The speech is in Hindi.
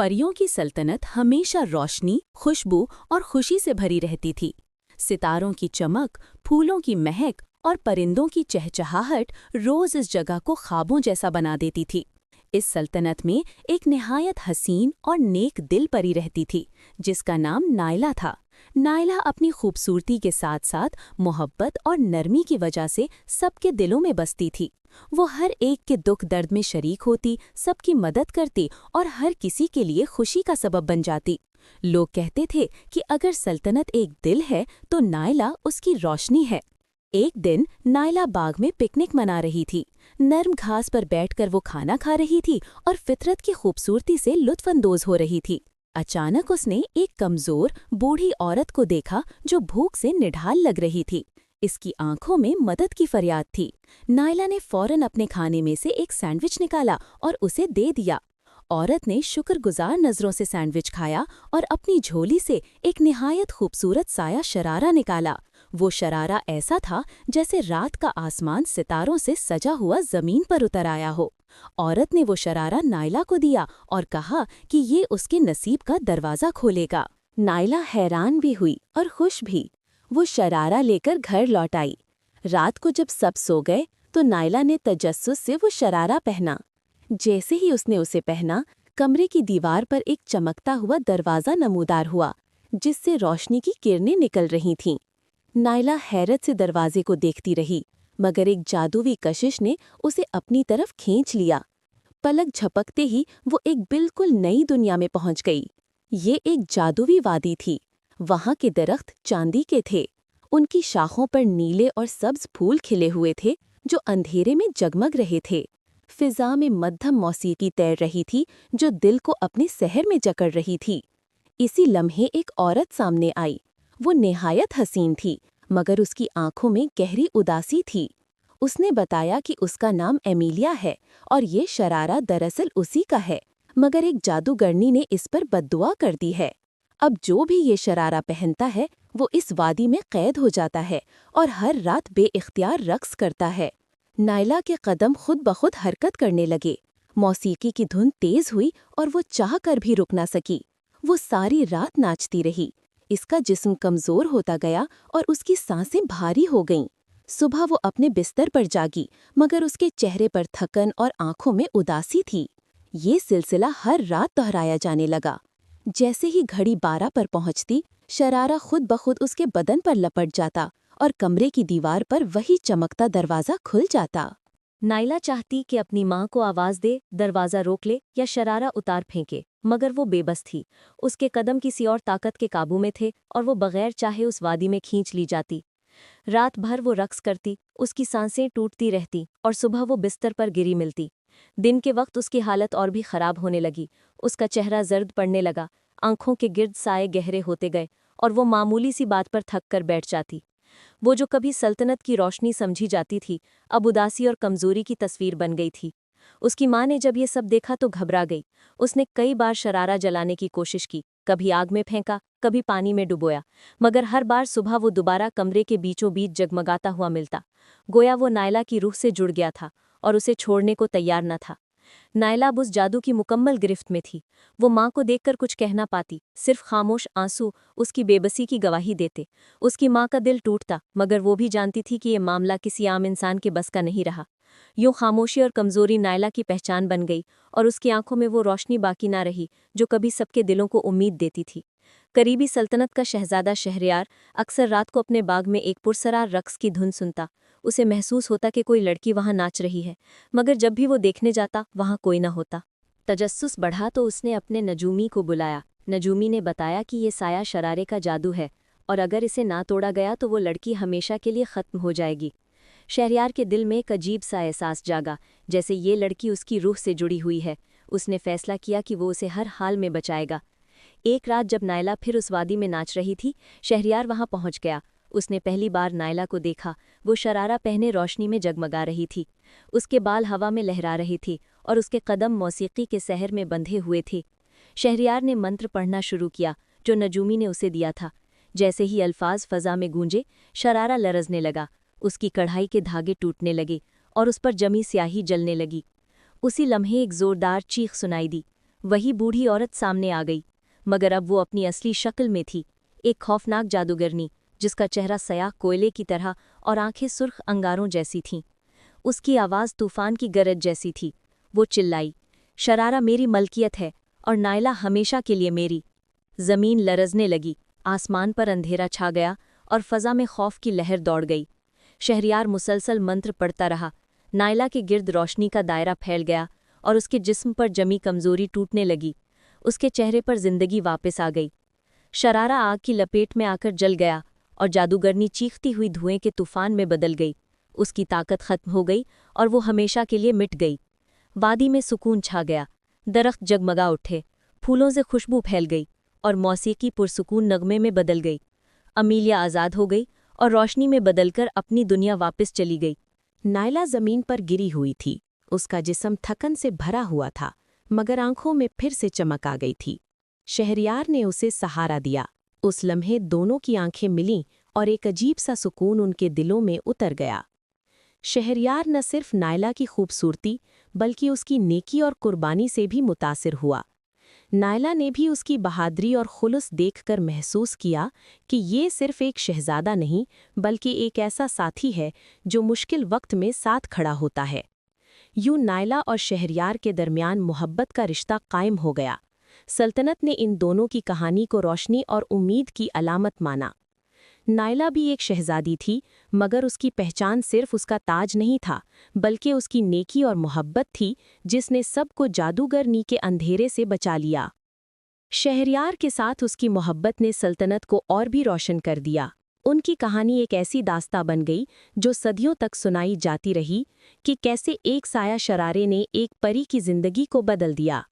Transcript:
परियों की सल्तनत हमेशा रोशनी, खुशबू और खुशी से भरी रहती थी। सितारों की चमक, फूलों की महक और परिंदों की चहचहाहट रोज इस जगह को ख्वाबों जैसा बना देती थी। इस सल्तनत में एक निहायत हसीन और नेक दिल परी रहती थी, जिसका नाम नायला था। नायला अपनी खूबसूरती के साथ साथ मोहब्बत और नरमी की वजह से सबके दिलों में बसती थी। वो हर एक के दुख दर्द में शरीक होती, सबकी मदद करती और हर किसी के लिए खुशी का सबब बन जाती। लोग कहते थे कि अगर सल्तनत एक दिल है तो नायला उसकी रोशनी है। एक दिन नायला बाग में पिकनिक मना रही थी। नर्म घास पर बैठकर वो खाना खा रही थी और फितरत की खूबसूरती से लुत्फअंदोज हो रही थी। अचानक उसने एक कमजोर बूढ़ी औरत को देखा जो भूख से निढाल लग रही थी। इसकी आंखों में मदद की फरियाद थी। नायला ने फौरन अपने खाने में से एक सैंडविच निकाला और उसे दे दिया। औरत ने शुक्रगुजार नजरों से सैंडविच खाया और अपनी झोली से एक निहायत खूबसूरत साया शरारा निकाला। वो शरारा ऐसा था जैसे रात का आसमान सितारों से सजा हुआ जमीन पर उतर आया हो। औरत ने वो शरारा नायला को दिया और कहा कि ये उसके नसीब का दरवाज़ा खोलेगा। नायला हैरान भी हुई और खुश भी। वो शरारा लेकर घर लौट आई। रात को जब सब सो गए तो नायला ने तजस्सुस से वो शरारा पहना। जैसे ही उसने उसे पहना, कमरे की दीवार पर एक चमकता हुआ दरवाज़ा नमूदार हुआ, जिससे रोशनी की किरणें निकल रही थीं। नायला हैरत से दरवाजे को देखती रही, मगर एक जादुई कशिश ने उसे अपनी तरफ खींच लिया। पलक झपकते ही वो एक बिल्कुल नई दुनिया में पहुंच गई। ये एक जादुई वादी थी। वहां के दरख्त चांदी के थे। उनकी शाखों पर नीले और सब्ज फूल खिले हुए थे जो अंधेरे में जगमग रहे थे। फिजा में मध्यम मौसीकी तैर रही थी जो दिल को अपने सहर में जकड़ रही थी। इसी लम्हे एक औरत सामने आई। वो निहायत हसीन थी, मगर उसकी आंखों में गहरी उदासी थी। उसने बताया कि उसका नाम एमिलिया है और ये शरारा दरअसल उसी का है, मगर एक जादूगरनी ने इस पर बद्दुआ कर दी है। अब जो भी ये शरारा पहनता है वो इस वादी में कैद हो जाता है और हर रात बेइख्तियार रक्स करता है। नायला के कदम खुद ब खुद हरकत करने लगे। मौसीकी की धुन तेज हुई और वो चाह कर भी रुक ना सकी। वो सारी रात नाचती रही। इसका जिस्म कमजोर होता गया और उसकी सांसें भारी हो गईं। सुबह वो अपने बिस्तर पर जागी, मगर उसके चेहरे पर थकन और आंखों में उदासी थी। ये सिलसिला हर रात दोहराया जाने लगा। जैसे ही घड़ी 12 पर पहुंचती, शरारा खुद ब खुद उसके बदन पर लपट जाता और कमरे की दीवार पर वही चमकता दरवाज़ा खुल जाता। नायला चाहती कि अपनी माँ को आवाज़ दे, दरवाज़ा रोक ले या शरारा उतार फेंके, मगर वो बेबस थी। उसके कदम किसी और ताकत के काबू में थे और वो बगैर चाहे उस वादी में खींच ली जाती। रात भर वो रक्स करती, उसकी सांसें टूटती रहती और सुबह वो बिस्तर पर गिरी मिलती। दिन के वक्त उसकी हालत और भी खराब होने लगी। उसका चेहरा जर्द पड़ने लगा, आंखों के गिर्द साए गहरे होते गए और वो मामूली सी बात पर थक कर बैठ जाती। वो जो कभी सल्तनत की रोशनी समझी जाती थी, अब उदासी और कमजोरी की तस्वीर बन गई थी। उसकी माँ ने जब ये सब देखा तो घबरा गई। उसने कई बार शरारा जलाने की कोशिश की, कभी आग में फेंका, कभी पानी में डुबोया, मगर हर बार सुबह वो दोबारा कमरे के बीचों बीच जगमगाता हुआ मिलता। गोया वो नायला की रूह से जुड़ गया था और उसे छोड़ने को तैयार न था। नायला अब उस जादू की मुकम्मल गिरफ्त में थी। वो माँ को देखकर कुछ कह ना पाती, सिर्फ खामोश आंसू उसकी बेबसी की गवाही देते। उसकी माँ का दिल टूटता, मगर वो भी जानती थी कि ये मामला किसी आम इंसान के बस का नहीं रहा। यूं खामोशी और कमजोरी नायला की पहचान बन गई और उसकी आंखों में वो रोशनी बाकी ना रही जो कभी सबके दिलों को उम्मीद देती थी। करीबी सल्तनत का शहजादा शहरयार अक्सर रात को अपने बाग में एक पुरसरार रक्स की धुन सुनता। उसे महसूस होता कि कोई लड़की वहां नाच रही है, मगर जब भी वो देखने जाता वहां कोई न होता। तजस्सुस बढ़ा तो उसने अपने नजूमी को बुलाया। नजूमी ने बताया कि ये साया शरारे का जादू है और अगर इसे ना तोड़ा गया तो वो लड़की हमेशा के लिए ख़त्म हो जाएगी। शहरयार के दिल में एक अजीब सा एहसास जागा, जैसे ये लड़की उसकी रूह से जुड़ी हुई है। उसने फैसला किया कि वो उसे हर हाल में बचाएगा। एक रात जब नायला फिर उस वादी में नाच रही थी, शहरयार वहां पहुंच गया। उसने पहली बार नायला को देखा। वो शरारा पहने रोशनी में जगमगा रही थी। उसके बाल हवा में लहरा रहे थे और उसके कदम मौसीकी के सहर में बंधे हुए थे। शहरयार ने मंत्र पढ़ना शुरू किया जो नजूमी ने उसे दिया था। जैसे ही अल्फाज फजा में गूंजे, शरारा लरजने लगा। उसकी कढ़ाई के धागे टूटने लगे और उस पर जमी स्याही जलने लगी। उसी लम्हे एक जोरदार चीख सुनाई दी। वही बूढ़ी औरत सामने आ गई, मगर अब वो अपनी असली शक्ल में थी, एक खौफनाक जादूगरनी जिसका चेहरा सयाह कोयले की तरह और आंखें सुर्ख अंगारों जैसी थीं। उसकी आवाज़ तूफान की गरज जैसी थी। वो चिल्लाई, शरारा मेरी मलकियत है और नायला हमेशा के लिए मेरी। ज़मीन लरजने लगी, आसमान पर अंधेरा छा गया और फ़ज़ा में खौफ की लहर दौड़ गई। शहरयार मुसलसल मंत्र पढ़ता रहा। नायला के गिर्द रोशनी का दायरा फैल गया और उसके जिस्म पर जमी कमज़ोरी टूटने लगी। उसके चेहरे पर जिंदगी वापस आ गई। शरारा आग की लपेट में आकर जल गया और जादूगरनी चीखती हुई धुएं के तूफान में बदल गई। उसकी ताकत खत्म हो गई और वो हमेशा के लिए मिट गई। वादी में सुकून छा गया, दरख्त जगमगा उठे, फूलों से खुशबू फैल गई और मौसीकी पुरसुकून नगमे में बदल गई। अमीलिया आज़ाद हो गई और रोशनी में बदलकर अपनी दुनिया वापस चली गई। नायला जमीन पर गिरी हुई थी। उसका जिस्म थकन से भरा हुआ था, मगर आंखों में फिर से चमक आ गई थी। शहरयार ने उसे सहारा दिया। उस लम्हे दोनों की आंखें मिलीं और एक अजीब सा सुकून उनके दिलों में उतर गया। शहरयार न सिर्फ नायला की खूबसूरती बल्कि उसकी नेकी और कुर्बानी से भी मुतासिर हुआ। नायला ने भी उसकी बहादुरी और खुलूस देखकर महसूस किया कि ये सिर्फ एक शहजादा नहीं बल्कि एक ऐसा साथी है जो मुश्किल वक्त में साथ खड़ा होता है। यूं नायला और शहरयार के दरमियान मोहब्बत का रिश्ता कायम हो गया। सल्तनत ने इन दोनों की कहानी को रोशनी और उम्मीद की अलामत माना। नायला भी एक शहजादी थी, मगर उसकी पहचान सिर्फ उसका ताज नहीं था बल्कि उसकी नेकी और मोहब्बत थी जिसने सबको जादूगरनी के अंधेरे से बचा लिया। शहरयार के साथ उसकी मोहब्बत ने सल्तनत को और भी रोशन कर दिया। उनकी कहानी एक ऐसी दास्तां बन गई जो सदियों तक सुनाई जाती रही कि कैसे एक साया शरारे ने एक परी की जिंदगी को बदल दिया।